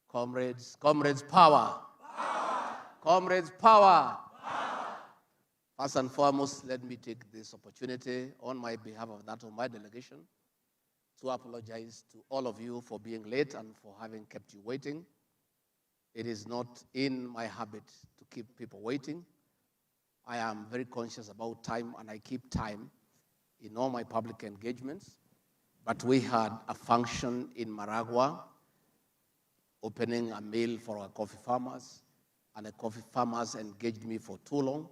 Comrades, power. Comrades, power. First and foremost, let me take this opportunity on my behalf of that of my delegation to apologize to all of you for being late and for having kept you waiting. It is not in my habit to keep people waiting. I am very conscious about time, and I keep time in all my public engagements. But we had a function in Maragua, opening a meal for our coffee farmers, and the coffee farmers engaged me for too long.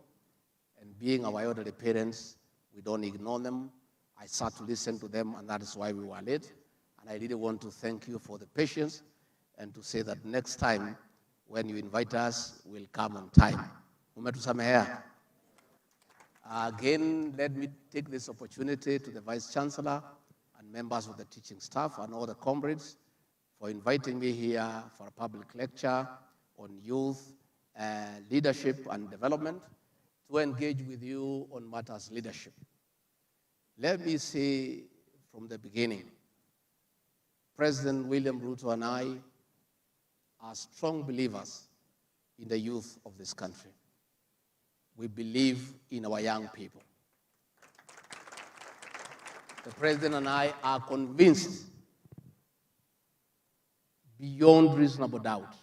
And being our elderly parents, we don't ignore them. I sat to listen to them, and that is why we were late. And I really want to thank you for the patience and to say that next time when you invite us, we'll come on time. Again, let me take this opportunity to the Vice Chancellor and members of the teaching staff and all the comrades for inviting me here for a public lecture on youth leadership and development to engage with you on matters leadership. Let me say from the beginning, President William Ruto and I are strong believers in the youth of this country. We believe in our young people. The President and I are convinced, beyond reasonable doubt,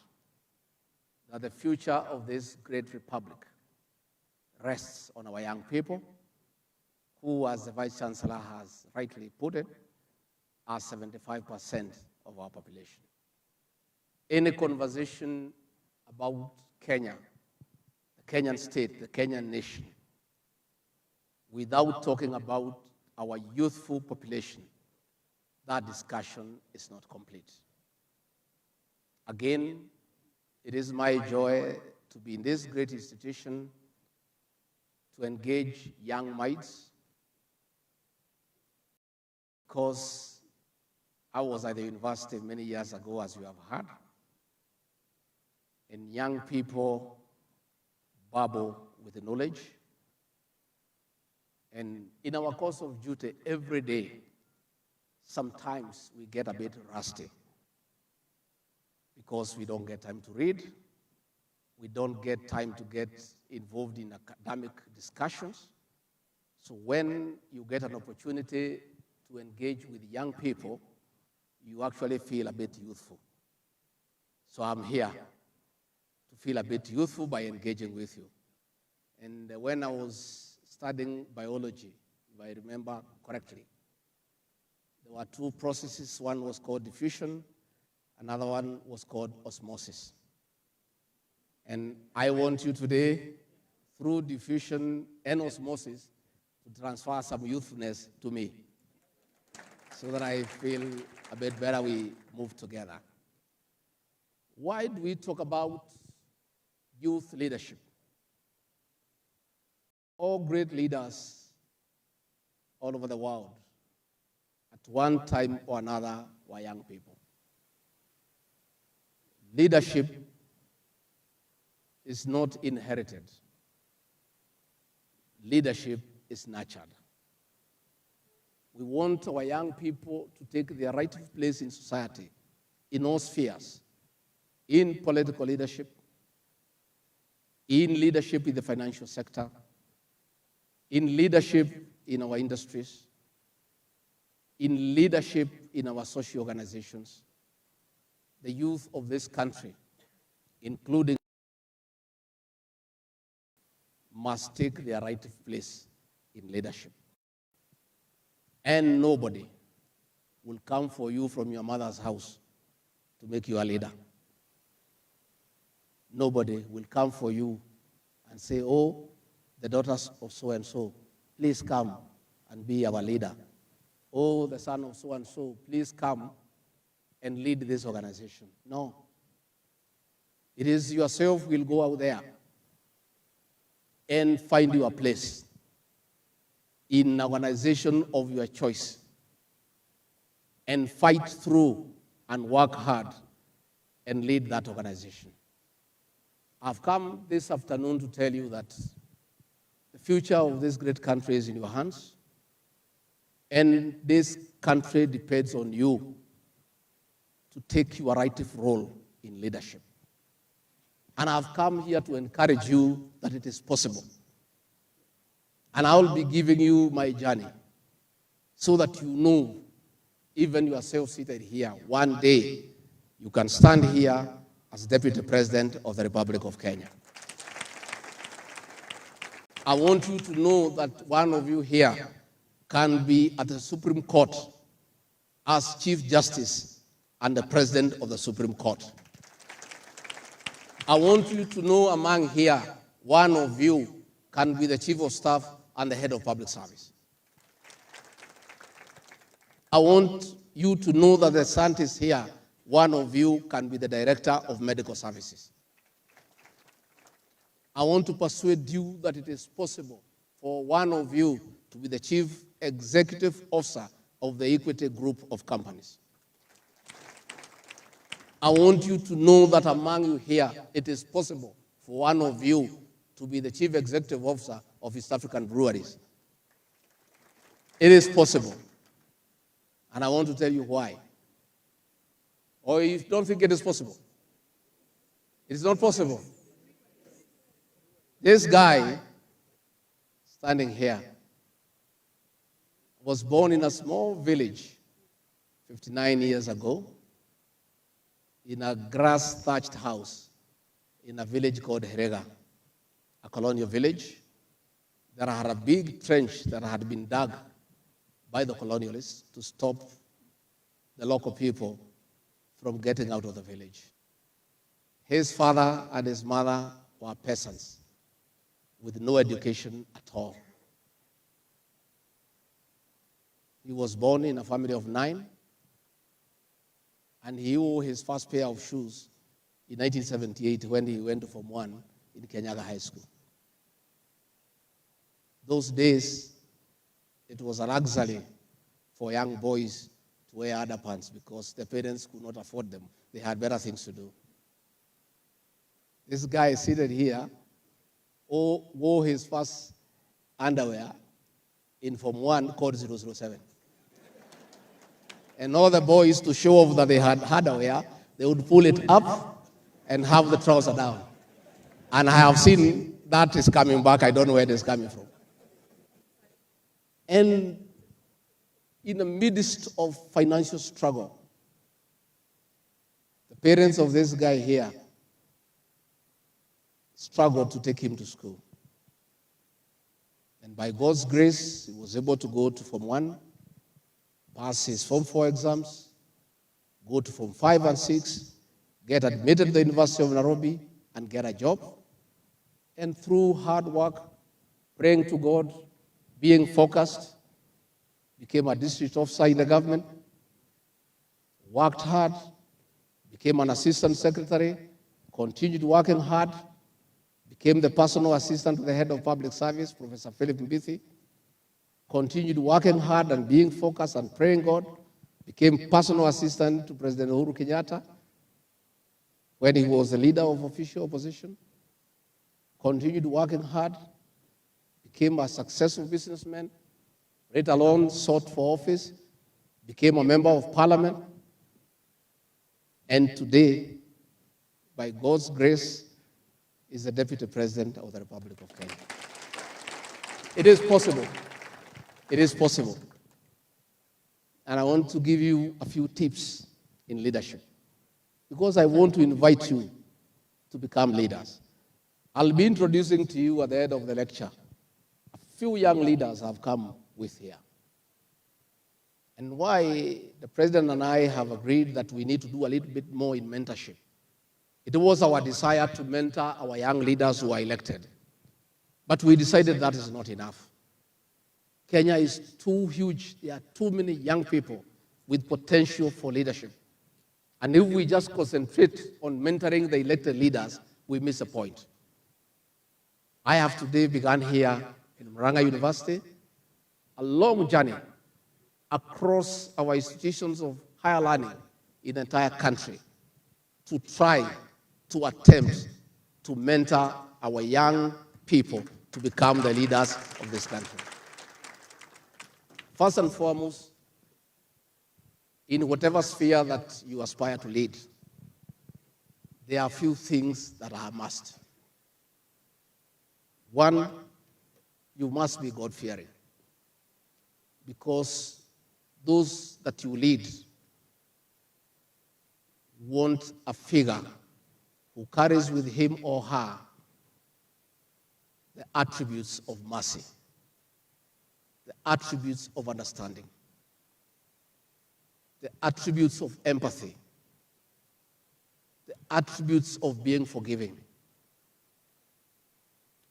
that the future of this great republic rests on our young people, who, as the Vice Chancellor has rightly put it, are 75% of our population. Any conversation about Kenya, the Kenyan state, the Kenyan nation, without talking about our youthful population, that discussion is not complete. Again, it is my joy to be in this great institution to engage young minds, because I was at the university many years ago, as you have heard, and young people bubble with the knowledge. And in our course of duty every day, sometimes we get a bit rusty because we don't get time to read, we don't get time to get involved in academic discussions. So when you get an opportunity to engage with young people, you actually feel a bit youthful. So I'm here to feel a bit youthful by engaging with you. And when I was studying biology, if I remember correctly, there were two processes. One was called diffusion, another one was called osmosis. And I want you today, through diffusion and osmosis, to transfer some youthfulness to me so that I feel a bit better we move together. Why do we talk about youth leadership? All great leaders all over the world, at one time or another, were young people. Leadership is not inherited. Leadership is nurtured. We want our young people to take their rightful place in society, in all spheres, in political leadership, in leadership in the financial sector, in leadership in our industries, in leadership in our social organizations. The youth of this country, including, must take their rightful place in leadership. And nobody will come for you from your mother's house to make you a leader. Nobody will come for you and say, oh, the daughters of so-and-so, please come and be our leader. Oh, the son of so-and-so, please come and lead this organization. No. It is yourself will go out there and find your place in an organization of your choice and fight through and work hard and lead that organization. I've come this afternoon to tell you that the future of this great country is in your hands, and this country depends on you to take your rightful role in leadership. And I've come here to encourage you that it is possible. And I will be giving you my journey so that you know, even yourself seated here, one day you can stand here as Deputy President of the Republic of Kenya. I want you to know that one of you here can be at the Supreme Court as Chief Justice and the President of the Supreme Court. I want you to know among here, one of you can be the Chief of Staff and the Head of Public Service. I want you to know that the scientists here, one of you can be the Director of Medical Services. I want to persuade you that it is possible for one of you to be the Chief Executive Officer of the Equity Group of Companies. I want you to know that among you here, it is possible for one of you to be the Chief Executive Officer of East African Breweries. It is possible. And I want to tell you why. Or you don't think it is possible? It is not possible. This guy standing here was born in a small village 59 years ago in a grass-thatched house in a village called Herega, a colonial village. There had a big trench that had been dug by the colonialists to stop the local people from getting out of the village. His father and his mother were peasants with no education at all. He was born in a family of 9, and he wore his first pair of shoes in 1978 when he went to Form 1 in Kenyaga High School. Those days, it was a luxury for young boys to wear underpants because their parents could not afford them. They had better things to do. This guy seated here wore his first underwear in Form 1 called 007. And all the boys, to show off that they had underwear, they would pull it up and have the trouser down. And I have seen that is coming back. I don't know where it is coming from. And in the midst of financial struggle, the parents of this guy here struggled to take him to school. And by God's grace, he was able to go to Form 1, pass his Form 4 exams, go to Form 5 and 6, get admitted to the University of Nairobi, and get a job. And through hard work, praying to God, being focused, became a district officer in the government, worked hard, became an assistant secretary, continued working hard, became the personal assistant to the head of public service, Professor Philip Mbithi, continued working hard and being focused and praying God, became personal assistant to President Uhuru Kenyatta when he was the leader of official opposition, continued working hard, became a successful businessman, let alone sought for office, became a member of parliament, and today, by God's grace, is the Deputy President of the Republic of Kenya. It is possible. It is possible. And I want to give you a few tips in leadership because I want to invite you to become leaders. I'll be introducing to you at the end of the lecture a few young leaders have come with here. And why the President and I have agreed that we need to do a little bit more in mentorship. It was our desire to mentor our young leaders who are elected. But we decided that is not enough. Kenya is too huge. There are too many young people with potential for leadership. And if we just concentrate on mentoring the elected leaders, we miss a point. I have today begun here in Murang'a University a long journey across our institutions of higher learning in the entire country to try to attempt to mentor our young people to become the leaders of this country. First and foremost, in whatever sphere that you aspire to lead, there are a few things that are a must. One, you must be God-fearing, because those that you lead want a figure who carries with him or her the attributes of mercy, the attributes of understanding, the attributes of empathy, the attributes of being forgiving.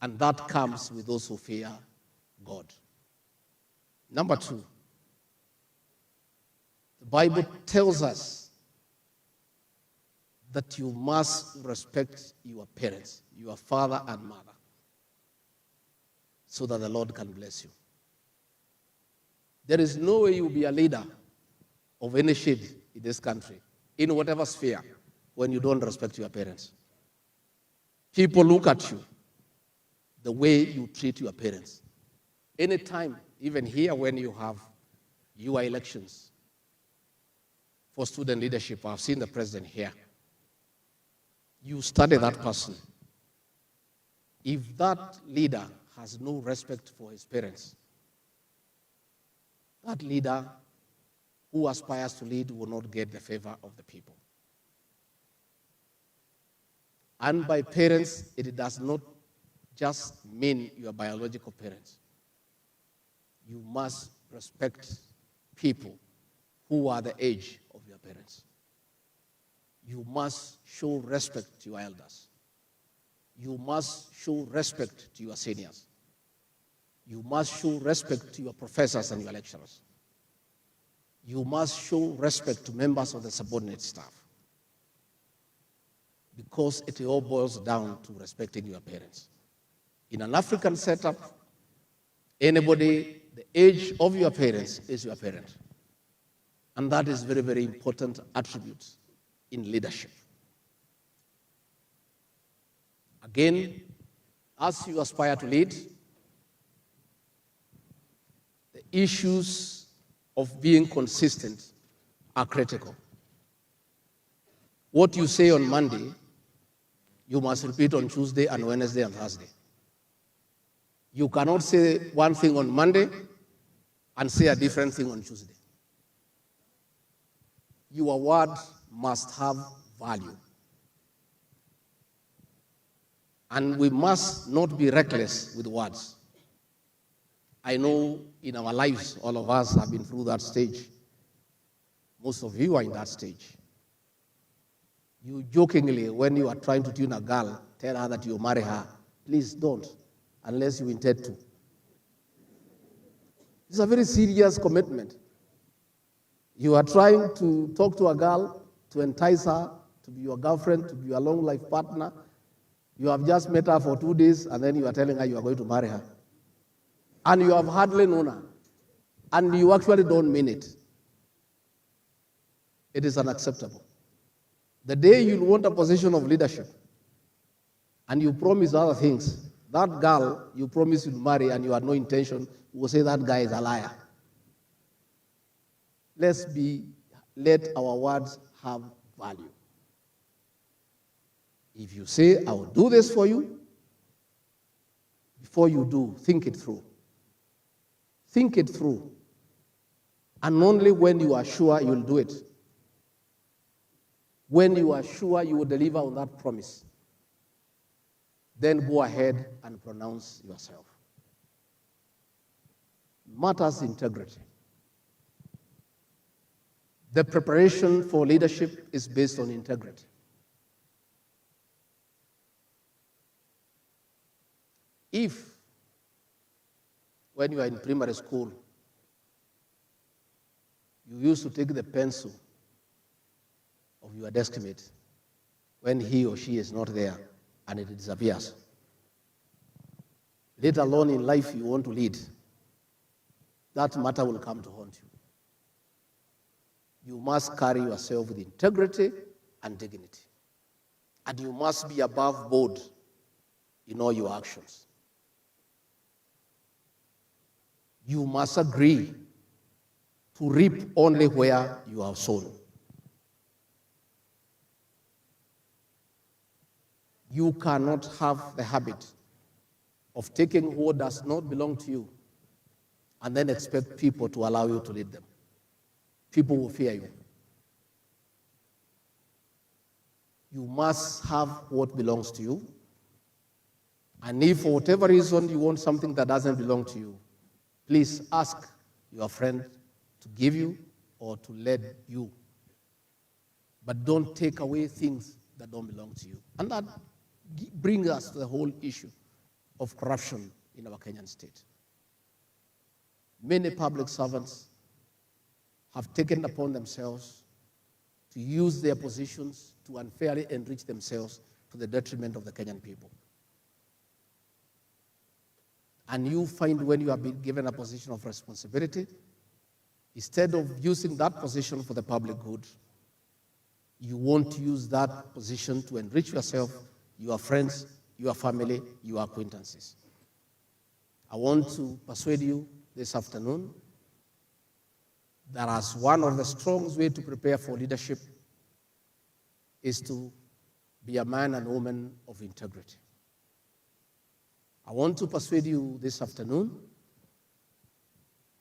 And that comes with those who fear God. Number two, the Bible tells us that you must respect your parents, your father and mother, so that the Lord can bless you. There is no way you'll be a leader of any shade in this country, in whatever sphere, when you don't respect your parents. People look at you the way you treat your parents. Anytime, even here when you have your elections for student leadership, I've seen the president here. You study that person. If that leader has no respect for his parents, that leader who aspires to lead will not get the favor of the people. And by parents, it does not just mean your biological parents. You must respect people who are the age of your parents. You must show respect to your elders. You must show respect to your seniors. You must show respect to your professors and your lecturers. You must show respect to members of the subordinate staff, because it all boils down to respecting your parents. In an African setup, anybody, the age of your parents is your parent. And that is very, very important attribute in leadership. Again, as you aspire to lead, the issues of being consistent are critical. What you say on Monday, you must repeat on Tuesday and Wednesday and Thursday. You cannot say one thing on Monday and say a different thing on Tuesday. Your word must have value. And we must not be reckless with words. I know in our lives, all of us have been through that stage. Most of you are in that stage. You jokingly, when you are trying to tune a girl, tell her that you marry her. Please don't, unless you intend to. It's a very serious commitment. You are trying to talk to a girl, to entice her, to be your girlfriend, to be your long life partner. You have just met her for 2 days, and then you are telling her you are going to marry her. And you have hardly known her. And you actually don't mean it. It is unacceptable. The day you want a position of leadership, and you promise other things, that girl you promise you'll marry and you had no intention, will say that guy is a liar. Let our words have value. If you say, I will do this for you, before you do, think it through. Think it through. And only when you are sure you'll do it, when you are sure you will deliver on that promise, then go ahead and pronounce yourself. Matters integrity. The preparation for leadership is based on integrity. If, when you are in primary school, you used to take the pencil of your desk mate when he or she is not there and it disappears, let alone in life you want to lead, that matter will come to haunt you. You must carry yourself with integrity and dignity. And you must be above board in all your actions. You must agree to reap only where you have sown. You cannot have the habit of taking what does not belong to you and then expect people to allow you to lead them. People will fear you. You must have what belongs to you. And if for whatever reason you want something that doesn't belong to you, please ask your friend to give you or to lead you. But don't take away things that don't belong to you. And that brings us to the whole issue of corruption in our Kenyan state. Many public servants have taken upon themselves to use their positions to unfairly enrich themselves to the detriment of the Kenyan people. And you find when you have been given a position of responsibility, instead of using that position for the public good, you want to use that position to enrich yourself, your friends, your family, your acquaintances. I want to persuade you this afternoon that as one of the strongest ways to prepare for leadership is to be a man and woman of integrity. I want to persuade you this afternoon,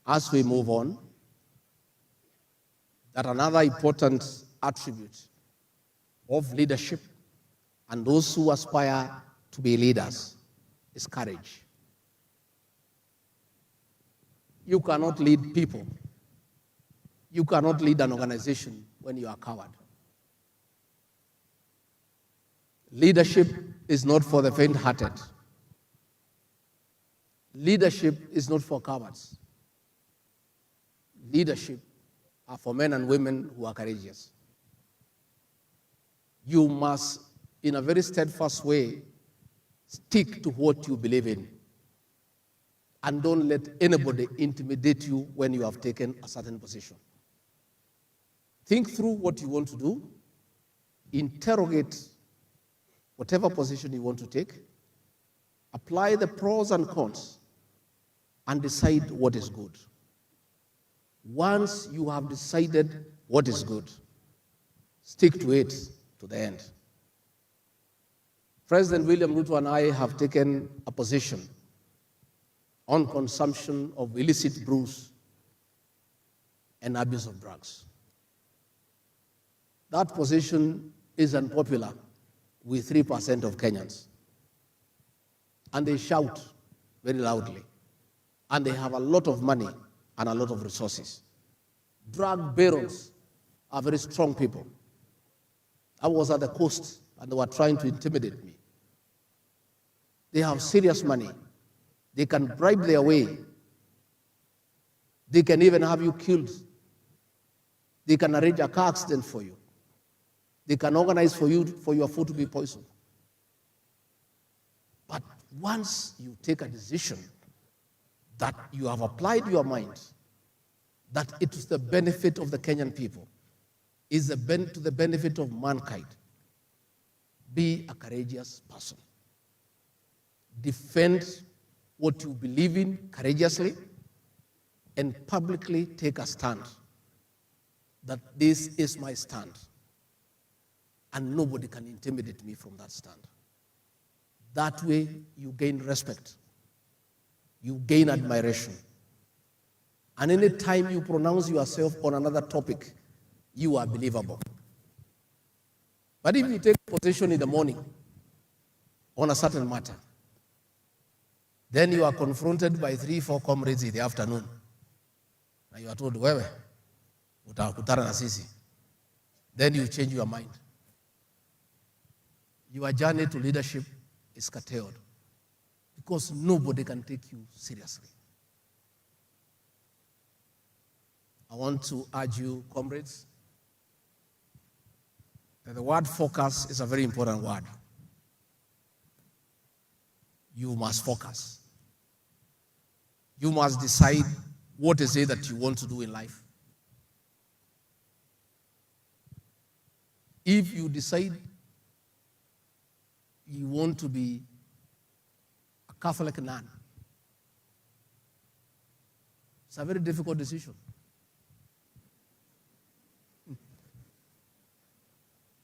as we move on, that another important attribute of leadership and those who aspire to be leaders is courage. You cannot lead people. You cannot lead an organization when you are a coward. Leadership is not for the faint-hearted. Leadership is not for cowards. Leadership are for men and women who are courageous. You must, in a very steadfast way, stick to what you believe in. And don't let anybody intimidate you when you have taken a certain position. Think through what you want to do. Interrogate whatever position you want to take. Apply the pros and cons and decide what is good. Once you have decided what is good, stick to it to the end. President William Ruto and I have taken a position on consumption of illicit brews and abuse of drugs. That position is unpopular with 3% of Kenyans. And they shout very loudly. And they have a lot of money and a lot of resources. Drug barons are very strong people. I was at the coast and they were trying to intimidate me. They have serious money. They can bribe their way. They can even have you killed. They can arrange a car accident for you. They can organize for you for your food to be poisoned. But once you take a decision that you have applied your mind, that it is the benefit of the Kenyan people, is to the benefit of mankind, be a courageous person. Defend what you believe in courageously and publicly take a stand that this is my stand and nobody can intimidate me from that stand. That way you gain respect, you gain admiration. And any time you pronounce yourself on another topic, you are believable. But if you take a position in the morning on a certain matter, then you are confronted by 3-4 comrades in the afternoon. And you are told, wewe, utakutana na sisi. Then you change your mind. Your journey to leadership is curtailed because nobody can take you seriously. I want to urge you, comrades, that the word focus is a very important word. You must focus. You must decide what is it that you want to do in life. If you decide you want to be a Catholic nun, it's a very difficult decision.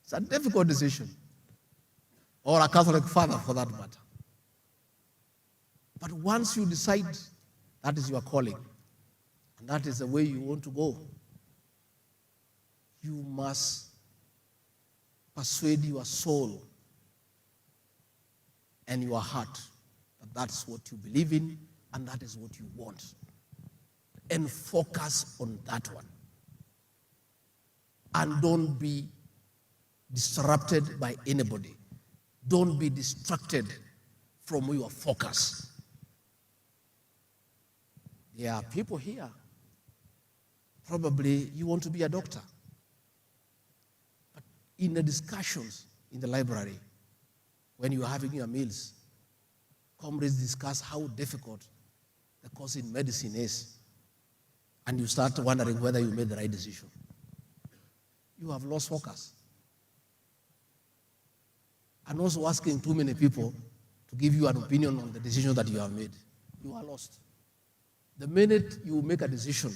It's a difficult decision. or a Catholic father for that matter. But once you decide that is your calling, and that is the way you want to go, you must persuade your soul and your heart that that's what you believe in and that is what you want. And focus on that one. And don't be disrupted by anybody. Don't be distracted from your focus. There are people here, probably you want to be a doctor. But in the discussions in the library, when you are having your meals, comrades discuss how difficult the course in medicine is. And you start wondering whether you made the right decision. You have lost focus. And also asking too many people to give you an opinion on the decision that you have made. You are lost. The minute you make a decision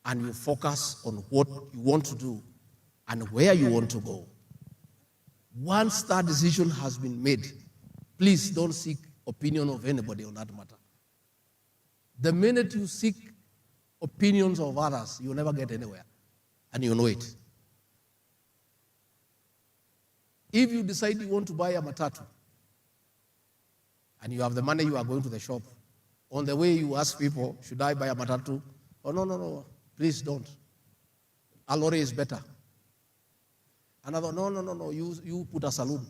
and you focus on what you want to do and where you want to go, once that decision has been made, please don't seek opinion of anybody on that matter. The minute you seek opinions of others, you'll never get anywhere, and you know it. If you decide you want to buy a matatu, and you have the money, you are going to the shop, on the way you ask people, should I buy a matatu? Oh, no, please don't. A lorry is better. Another, no, you put a saloon.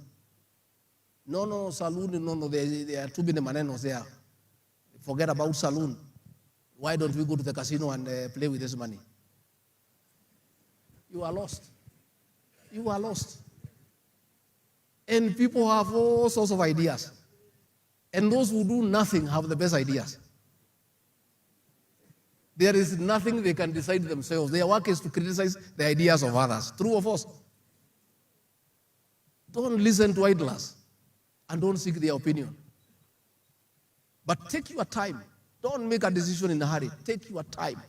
No, saloon, no, there are too many manenos there. Forget about saloon. Why don't we go to the casino and play with this money? You are lost. You are lost. And people have all sorts of ideas. And those who do nothing have the best ideas. There is nothing they can decide themselves. Their work is to criticize the ideas of others. True or false? Don't listen to idlers and don't seek their opinion. But take your time. Don't make a decision in a hurry. Take your time.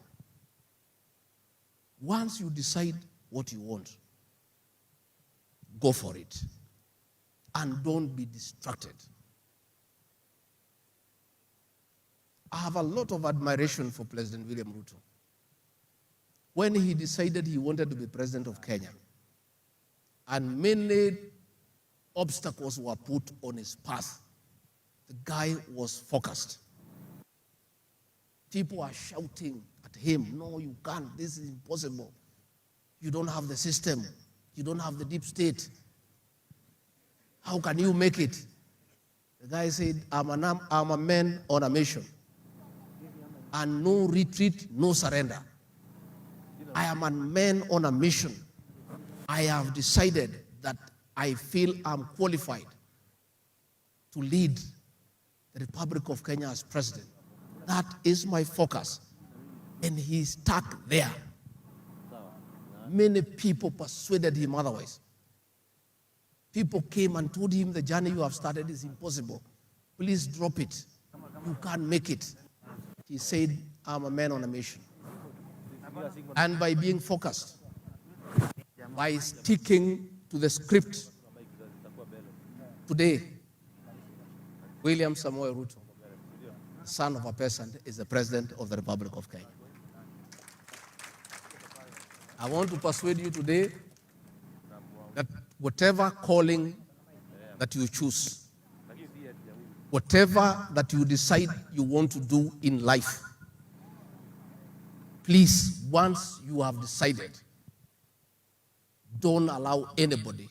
Once you decide what you want, go for it. And don't be distracted. I have a lot of admiration for President William Ruto. When he decided he wanted to be president of Kenya, and many obstacles were put on his path, the guy was focused. People are shouting at him, no, you can't, this is impossible. You don't have the system. You don't have the deep state. How can you make it? The guy said, I'm a man on a mission. And no retreat, no surrender. I am a man on a mission. I have decided that I feel I'm qualified to lead the Republic of Kenya as president. That is my focus. And he's stuck there. Many people persuaded him otherwise. People came and told him the journey you have started is impossible. Please drop it. You can't make it. He said, I'm a man on a mission. And by being focused, by sticking to the script, today, William Samoei Ruto, son of a peasant, is the president of the Republic of Kenya. I want to persuade you today that whatever calling that you choose, whatever that you decide you want to do in life, please, once you have decided, don't allow anybody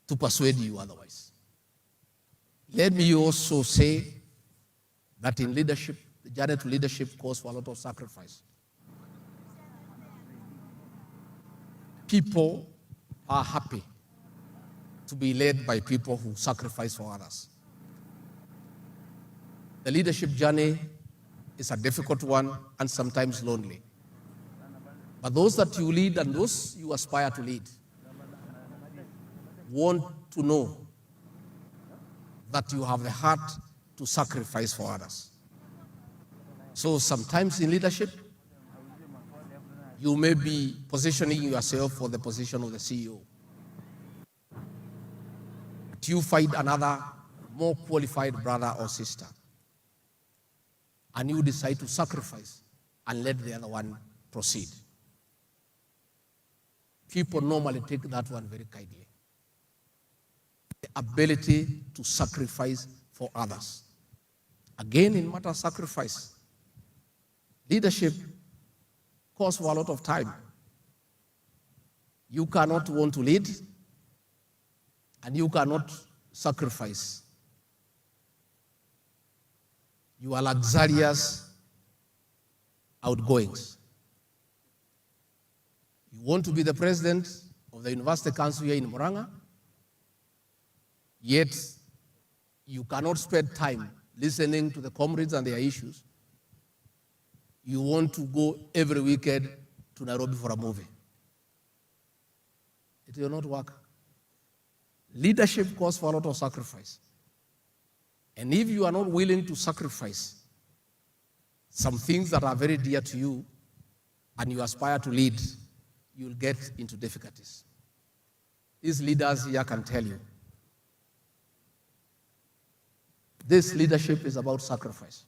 to persuade you otherwise. Let me also say that in leadership, the journey to leadership calls for a lot of sacrifice. People are happy to be led by people who sacrifice for others. The leadership journey is a difficult one and sometimes lonely. But those that you lead and those you aspire to lead want to know that you have the heart to sacrifice for others. So sometimes in leadership, you may be positioning yourself for the position of the CEO. But you find another more qualified brother or sister, and you decide to sacrifice and let the other one proceed. People normally take that one very kindly. The ability to sacrifice for others. Again, in matter of sacrifice, leadership calls for a lot of time. You cannot want to lead, and you cannot sacrifice. You are luxurious outgoings. You want to be the president of the University Council here in Murang'a, yet you cannot spend time listening to the comrades and their issues. You want to go every weekend to Nairobi for a movie. It will not work. Leadership calls for a lot of sacrifice. And if you are not willing to sacrifice some things that are very dear to you and you aspire to lead, you will get into difficulties. These leaders here can tell you. This leadership is about sacrifice.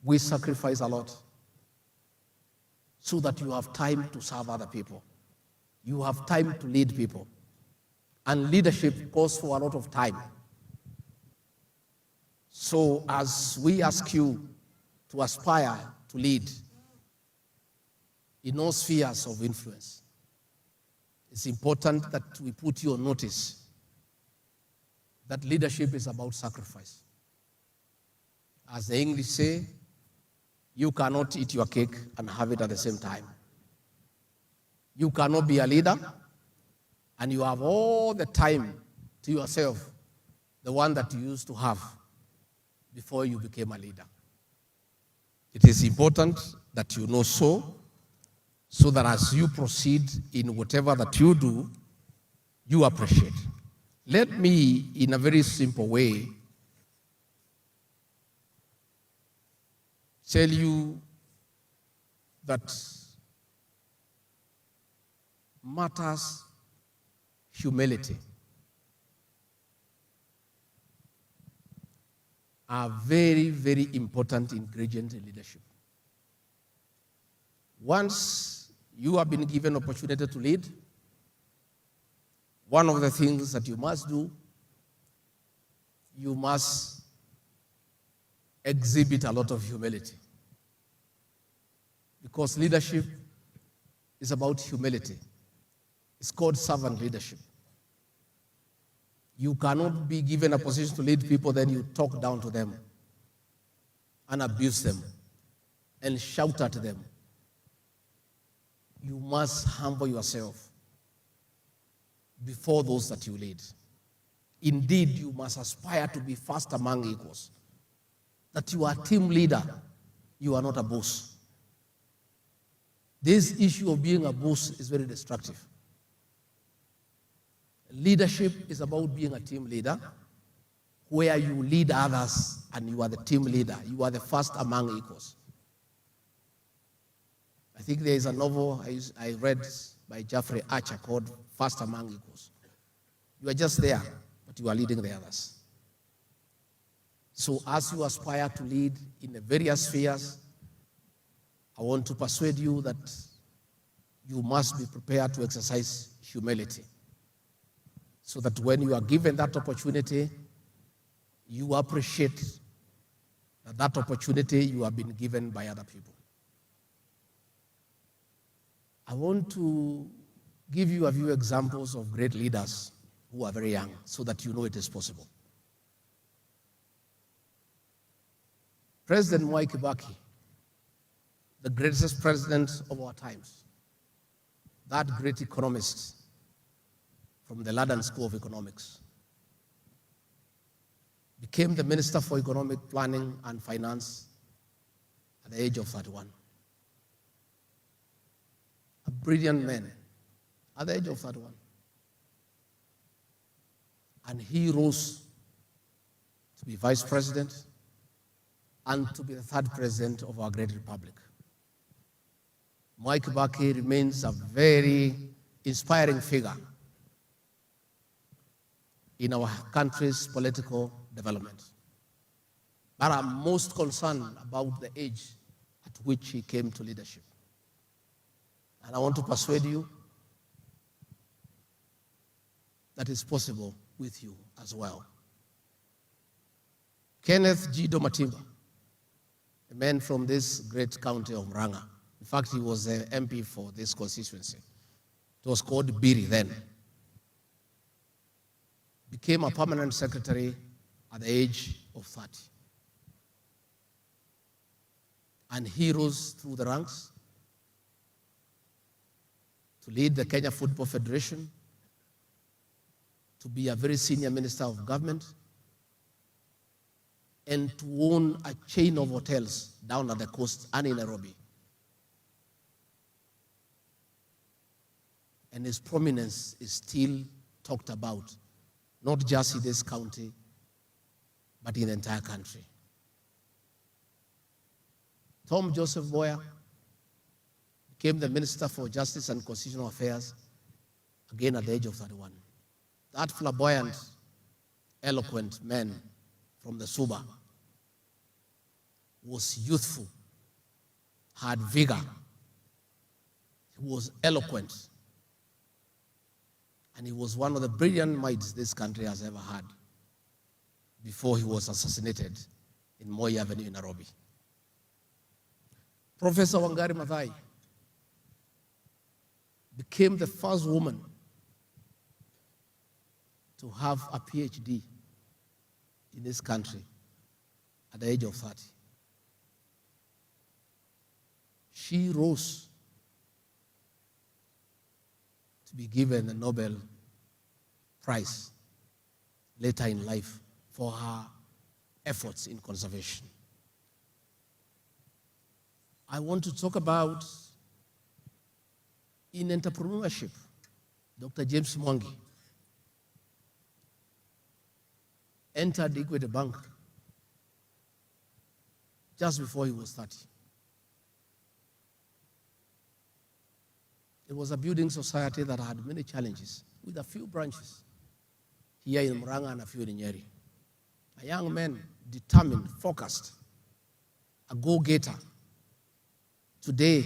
We sacrifice a lot so that you have time to serve other people. You have time to lead people. And leadership calls for a lot of time. So as we ask you to aspire to lead in all spheres of influence, it's important that we put you on notice that leadership is about sacrifice. As the English say, you cannot eat your cake and have it at the same time. You cannot be a leader and you have all the time to yourself, the one that you used to have before you became a leader. It is important that you know so that as you proceed in whatever that you do, you appreciate. Let me, in a very simple way, tell you that matters humility are very, very important ingredients in leadership. Once you have been given opportunity to lead, one of the things that you must do, you must exhibit a lot of humility. Because leadership is about humility. It's called servant leadership. You cannot be given a position to lead people, then you talk down to them and abuse them and shout at them. You must humble yourself before those that you lead. Indeed, you must aspire to be first among equals. That you are a team leader, you are not a boss. This issue of being a boss is very destructive. Leadership is about being a team leader, where you lead others and you are the team leader. You are the first among equals. I think there is a novel I read by Jeffrey Archer called First Among Equals. You are just there, but you are leading the others. So as you aspire to lead in the various spheres, I want to persuade you that you must be prepared to exercise humility, so that when you are given that opportunity, you appreciate that opportunity you have been given by other people. I want to give you a few examples of great leaders who are very young, so that you know it is possible. President Mwai Kibaki, the greatest president of our times, that great economist from the London School of Economics, became the Minister for Economic Planning and Finance at the age of 31. A brilliant man at the age of 31. And he rose to be vice president and to be the third president of our great republic. Mwai Kibaki remains a very inspiring figure in our country's political development. But I'm most concerned about the age at which he came to leadership. And I want to persuade you that it's possible with you as well. Kenneth G. Domatimba, a man from this great county of Murang'a. In fact, he was the MP for this constituency. It was called Biri then. Became a permanent secretary at the age of 30. And he rose through the ranks to lead the Kenya Football Federation, to be a very senior minister of government, and to own a chain of hotels down at the coast and in Nairobi. And his prominence is still talked about, not just in this county, but in the entire country. Tom Joseph Boya became the Minister for Justice and Constitutional Affairs, again at the age of 31. That flamboyant, eloquent man from the Suba was youthful, had vigor, he was eloquent, and he was one of the brilliant minds this country has ever had before he was assassinated in Moi Avenue in Nairobi. Professor Wangari Maathai became the first woman to have a PhD in this country at the age of 30. She rose to be given the Nobel Prize later in life for her efforts in conservation. I want to talk about in entrepreneurship, Dr. James Mwangi entered Equity Bank just before he was 30. It was a building society that had many challenges with a few branches here in Murang'a and a few in Nyeri. A young man, determined, focused, a go-getter. Today,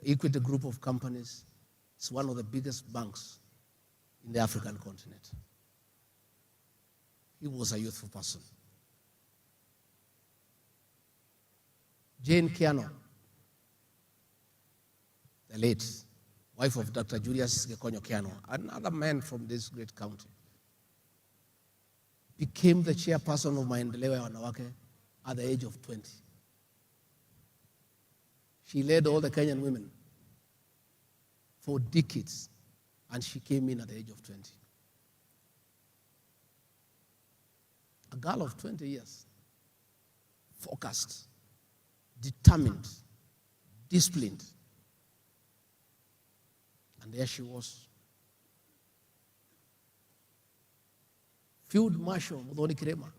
the Equity Group of companies is one of the biggest banks in the African continent. He was a youthful person. Jane Kiano, the late wife of Dr. Julius Gekonyo Kiano, another man from this great county, became the chairperson of Maendeleo ya Wanawake at the age of 20. She led all the Kenyan women for decades, and she came in at the age of 20. A girl of 20 years, focused, determined, disciplined. And there she was. Field Marshal Muthoni Kirema,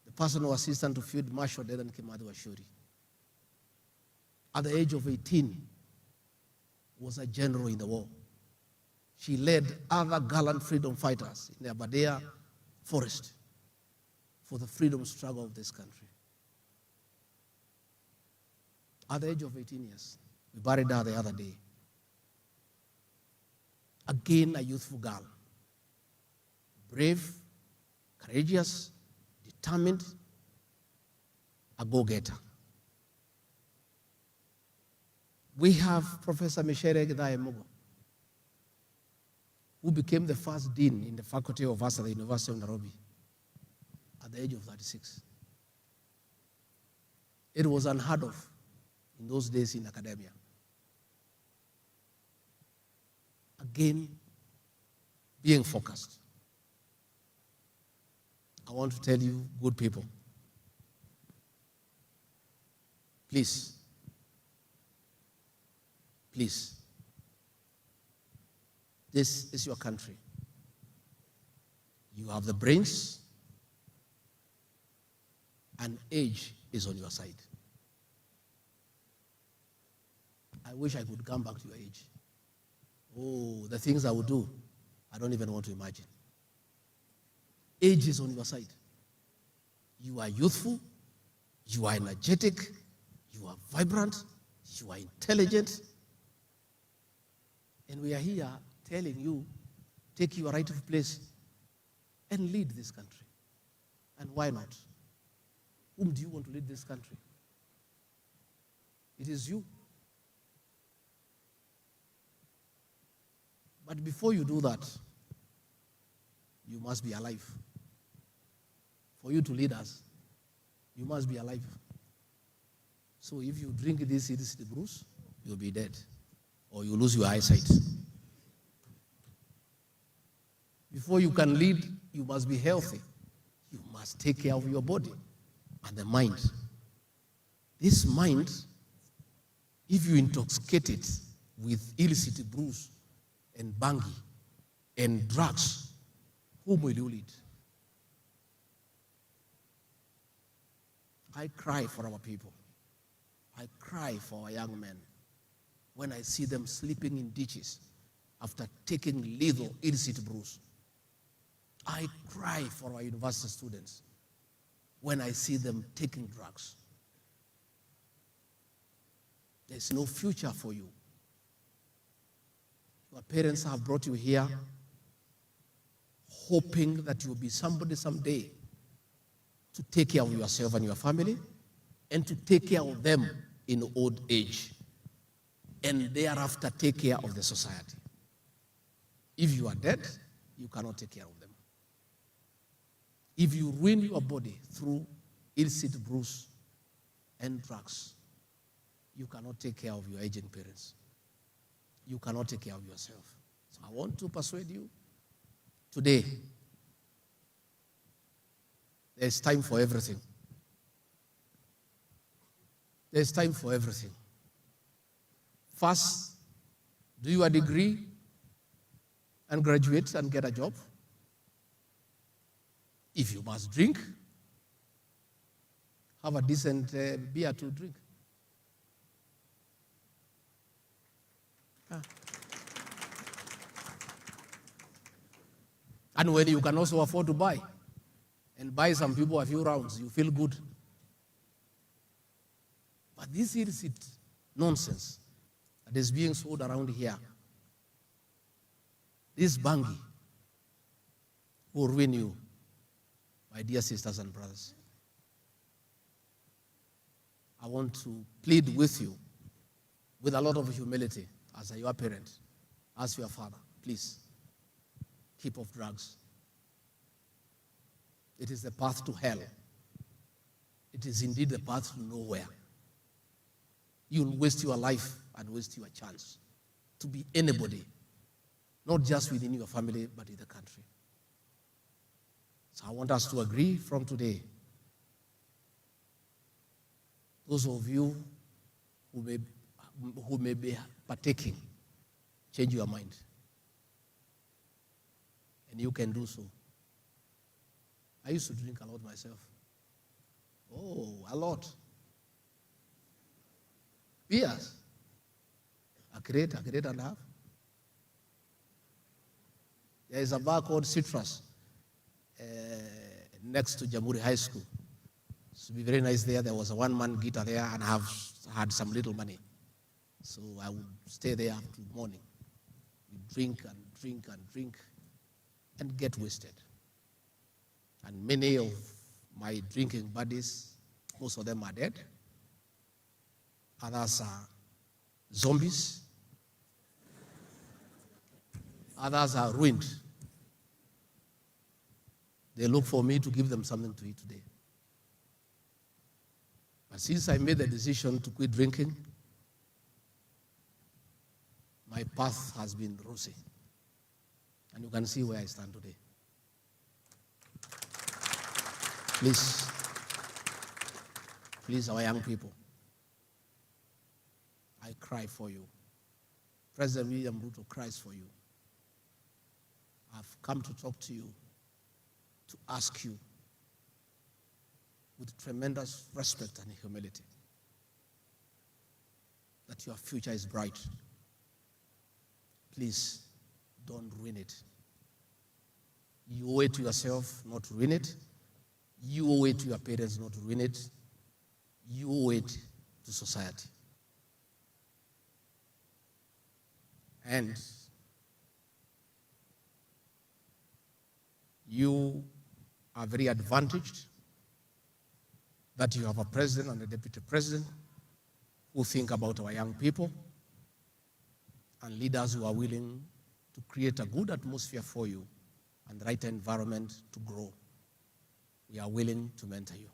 the personal assistant to Field Marshal Dedan Kimathi Waciuri, at the age of 18, was a general in the war. She led other gallant freedom fighters in the Aberdare forest for the freedom struggle of this country. At the age of 18 years, we buried her the other day. Again, a youthful girl. Brave, courageous, determined, a go-getter. We have Professor Michere Githae Mugo, who became the first dean in the Faculty of Arts at the University of Nairobi at the age of 36. It was unheard of in those days in academia. Again, being focused. I want to tell you, good people, please, this is your country. You have the brains, and age is on your side. I wish I could come back to your age. Oh, the things I would do, I don't even want to imagine. Age is on your side. You are youthful, you are energetic, you are vibrant, you are intelligent. And we are here telling you, take your rightful place and lead this country. And why not? Whom do you want to lead this country? It is you. But before you do that, you must be alive. For you to lead us, you must be alive. So if you drink this illicit brews, you'll be dead. Or you lose your eyesight. Before you can lead, you must be healthy. You must take care of your body and the mind. This mind, if you intoxicate it with illicit brews and bangi and drugs, whom will you lead? I cry for our people. I cry for our young men when I see them sleeping in ditches after taking lethal illicit brews. I cry for our university students when I see them taking drugs. There's no future for you. Your parents have brought you here hoping that you'll be somebody someday to take care of yourself and your family and to take care of them in old age and thereafter take care of the society. If you are dead, you cannot take care of them. If you ruin your body through illicit brews and drugs, you cannot take care of your aging parents. You cannot take care of yourself. So I want to persuade you today, there's time for everything. There's time for everything. First, do your degree and graduate and get a job. If you must drink, have a decent beer to drink. And when you can also afford to buy, and buy some people a few rounds, you feel good. But this illicit nonsense that is being sold around here, this bangi will ruin you, my dear sisters and brothers. I want to plead with you with a lot of humility as your parent, as your father. Please, keep off drugs. It is the path to hell. It is indeed the path to nowhere. You'll waste your life and waste your chance to be anybody, not just within your family, but in the country. So I want us to agree from today. Those of you who may be partaking, change your mind. And you can do so. I used to drink a lot myself. Oh, a lot. Beers. A crate and a half. There is a bar called Citrus next to Jamhuri High School. It would be very nice there. There was a one-man guitar there, and I have had some little money. So I would stay there until morning. We drink and drink and drink and get wasted. And many of my drinking buddies, most of them are dead. Others are zombies. Others are ruined. They look for me to give them something to eat today. But since I made the decision to quit drinking, my path has been rosy. And you can see where I stand today. Please, our young people, I cry for you. President William Ruto cries for you. I've come to talk to you, to ask you with tremendous respect and humility that your future is bright. please don't ruin it. You owe it to yourself not to ruin it. You owe it to your parents not to ruin it. You owe it to society. And you are very advantaged that you have a president and a deputy president who think about our young people and leaders who are willing to create a good atmosphere for you and the right environment to grow. We are willing to mentor you.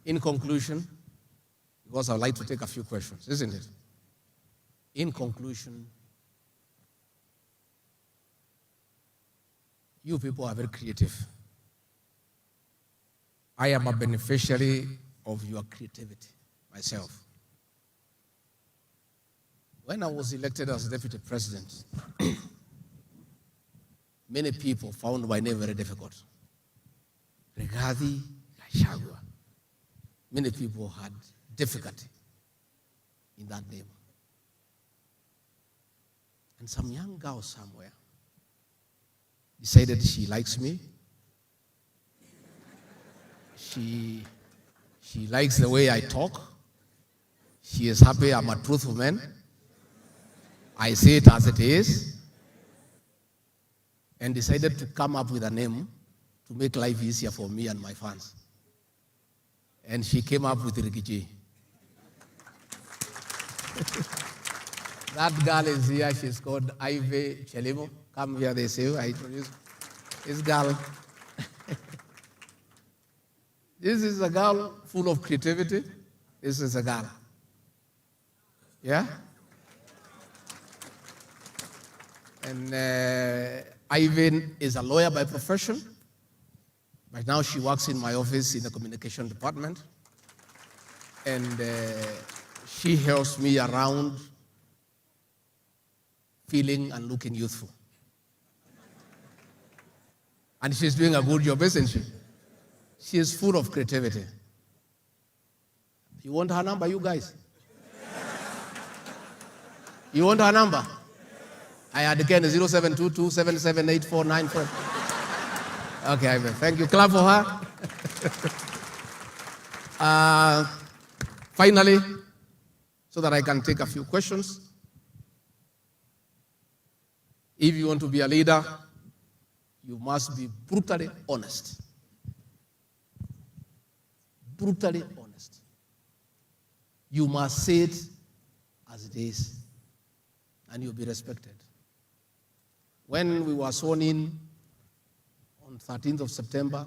In conclusion, because I'd like to take a few questions, isn't it? In conclusion, you people are very creative. I am a beneficiary of your creativity myself. When I was elected as deputy president, many people found my name very difficult. Rigathi Gachagua. Many people had difficulty in that name. And some young girl somewhere decided she likes me. She likes the way I talk. She is happy I'm a truthful man. I say it as it is. And decided to come up with a name to make life easier for me and my fans. And she came up with Rigiji. That girl is here. She's called Ivy Chelimo. Come here, they say. I introduce this girl. This is a girl full of creativity. This is a girl. Yeah? And Ivan is a lawyer by profession. Right now she works in my office in the communication department. And she helps me around feeling and looking youthful. And she's doing a good job, isn't she? She is full of creativity. You want her number, you guys? You want her number? I had again 0722 778494. Okay, Ivan, thank you. Clap for her. Finally, so that I can take a few questions. If you want to be a leader, you must be brutally honest. Brutally honest. You must say it as it is, and you'll be respected. When we were sworn in on 13th of September,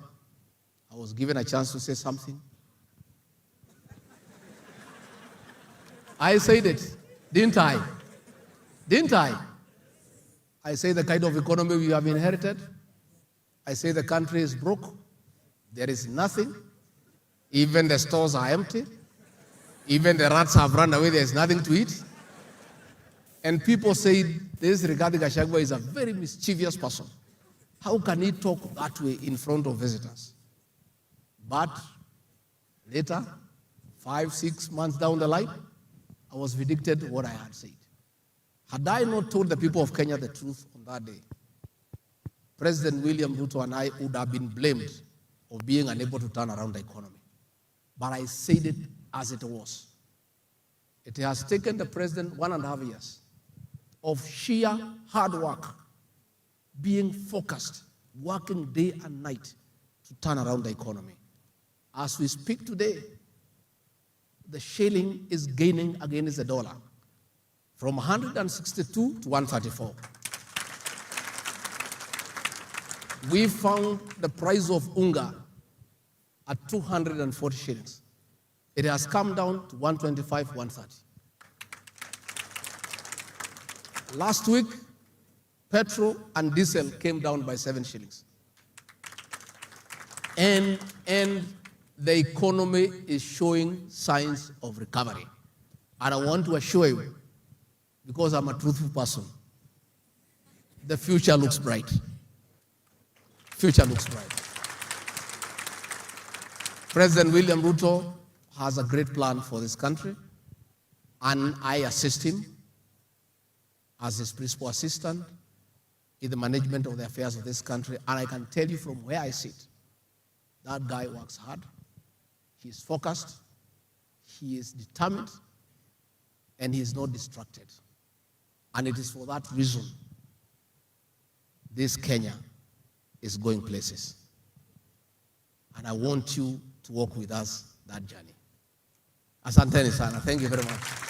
I was given a chance to say something. I said it, didn't I? Didn't I? I say the kind of economy we have inherited. I say the country is broke. There is nothing. Even the stores are empty. Even the rats have run away. There is nothing to eat. And people say this Rigathi Gachagua is a very mischievous person. How can he talk that way in front of visitors? But later, 5-6 months down the line, I was vindicated what I had said. Had I not told the people of Kenya the truth on that day, President William Ruto and I would have been blamed of being unable to turn around the economy. But I said it as it was. It has taken the president 1.5 years of sheer hard work, being focused, working day and night to turn around the economy. As we speak today, the shilling is gaining against the dollar from 162 to 134. We found the price of unga at 240 shillings. It has come down to 125, 130. Last week, petrol and diesel came down by 7 shillings. And the economy is showing signs of recovery. And I want to assure you, because I'm a truthful person, the future looks bright. Future looks bright. President William Ruto has a great plan for this country. And I assist him as his principal assistant in the management of the affairs of this country. And I can tell you from where I sit, that guy works hard, he's focused, he is determined, and he is not distracted. And it is for that reason this Kenya is going places. And I want you to walk with us that journey. Asanteni sana. Thank you very much.